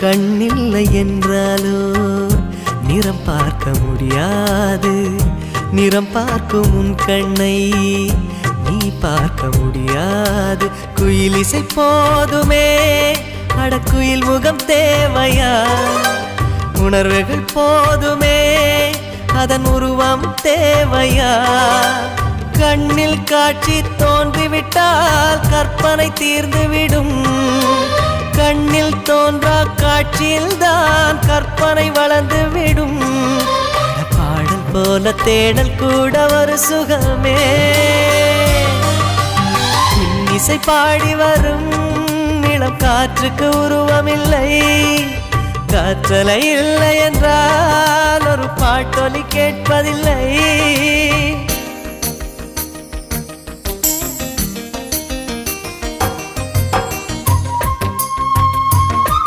கண்ணில்லை என்றாலோ நிறம் பார்க்க முடியாது. நிறம் பார்க்கும் உன் கண்ணை நீ பார்க்க முடியாது. குயில் இசை போதுமே, அடக்குயில் முகம் தேவையா? உணர்வுகள் போதுமே, அதன் உருவம் தேவையா? கண்ணில் காட்சி தோன்றிவிட்டால் கற்பனை தீர்ந்துவிடும். கண்ணில் தோன்றா காட்சியில்தான் கற்பனை வளர்ந்துவிடும். பாடல் போல தேடல் கூட ஒரு சுகமே. இசை பாடி வரும் இளம் காற்றுக்கு உருவமில்லை. காற்றலை இல்லை என்றால் ஒரு பாட்டொலி கேட்பதில்லை.